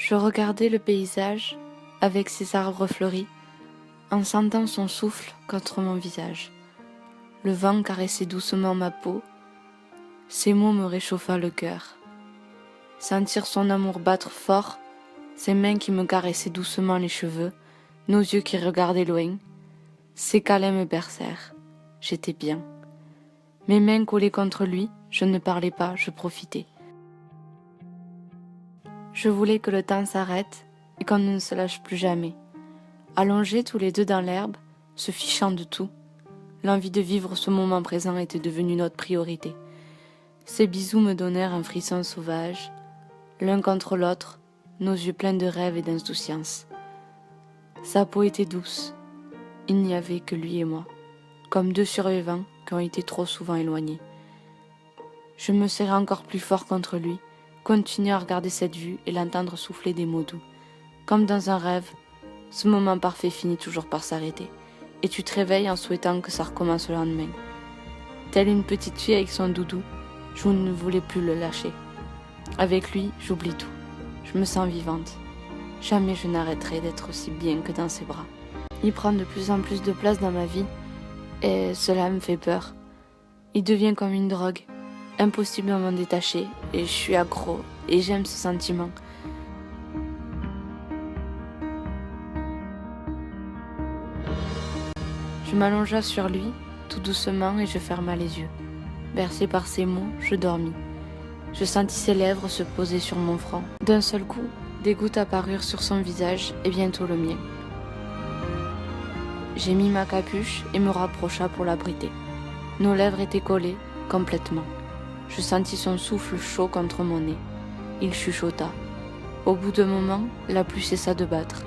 Je regardais le paysage avec ses arbres fleuris, en sentant son souffle contre mon visage. Le vent caressait doucement ma peau, ses mots me réchauffaient le cœur. Sentir son amour battre fort, ses mains qui me caressaient doucement les cheveux, nos yeux qui regardaient loin, ses câlins me bercèrent. J'étais bien. Mes mains collées contre lui, je ne parlais pas, je profitais. Je voulais que le temps s'arrête et qu'on ne se lâche plus jamais. Allongés tous les deux dans l'herbe, se fichant de tout, l'envie de vivre ce moment présent était devenue notre priorité. Ses bisous me donnèrent un frisson sauvage, l'un contre l'autre, nos yeux pleins de rêves et d'insouciance. Sa peau était douce, il n'y avait que lui et moi, comme deux survivants qui ont été trop souvent éloignés. Je me serrais encore plus fort contre lui, continuer à regarder cette vue et l'entendre souffler des mots doux. Comme dans un rêve, ce moment parfait finit toujours par s'arrêter, et tu te réveilles en souhaitant que ça recommence le lendemain. Telle une petite fille avec son doudou, je ne voulais plus le lâcher. Avec lui, j'oublie tout. Je me sens vivante. Jamais je n'arrêterai d'être aussi bien que dans ses bras. Il prend de plus en plus de place dans ma vie, et cela me fait peur. Il devient comme une drogue. Impossible à m'en détacher, et je suis accro, et j'aime ce sentiment. Je m'allongea sur lui, tout doucement, et je ferma les yeux. Bercé par ses mots, je dormis. Je sentis ses lèvres se poser sur mon front. D'un seul coup, des gouttes apparurent sur son visage, et bientôt le mien. J'ai mis ma capuche et me rapprocha pour l'abriter. Nos lèvres étaient collées, complètement. Je sentis son souffle chaud contre mon nez. Il chuchota. Au bout d'un moment, la pluie cessa de battre.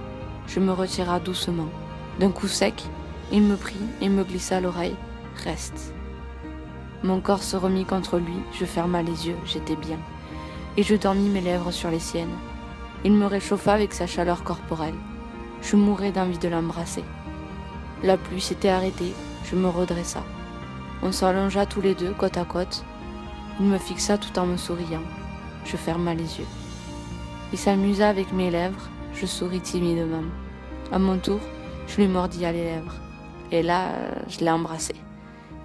Je me retira doucement. D'un coup sec, il me prit et me glissa à l'oreille. « Reste ». Mon corps se remit contre lui, je ferma les yeux, j'étais bien. Et je tendis mes lèvres sur les siennes. Il me réchauffa avec sa chaleur corporelle. Je mourais d'envie de l'embrasser. La pluie s'était arrêtée, je me redressa. On s'allongea tous les deux, côte à côte. Il me fixa tout en me souriant. Je ferma les yeux. Il s'amusa avec mes lèvres, je souris timidement. À mon tour, je lui mordis à les lèvres. Et là, je l'ai embrassé.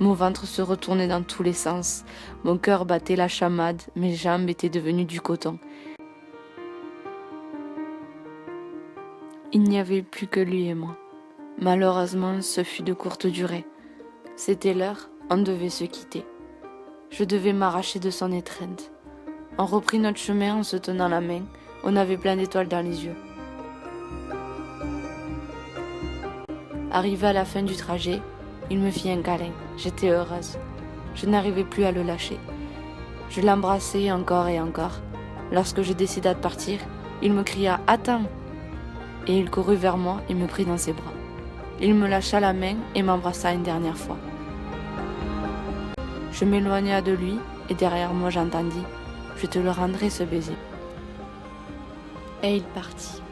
Mon ventre se retournait dans tous les sens. Mon cœur battait la chamade, mes jambes étaient devenues du coton. Il n'y avait plus que lui et moi. Malheureusement, ce fut de courte durée. C'était l'heure, on devait se quitter. Je devais m'arracher de son étreinte. On reprit notre chemin en se tenant la main. On avait plein d'étoiles dans les yeux. Arrivé à la fin du trajet, il me fit un câlin. J'étais heureuse. Je n'arrivais plus à le lâcher. Je l'embrassai encore et encore. Lorsque je décida de partir, il me cria « Attends !» Et il courut vers moi et me prit dans ses bras. Il me lâcha la main et m'embrassa une dernière fois. Je m'éloigna de lui et derrière moi j'entendis « Je te le rendrai ce baiser ». Et il partit.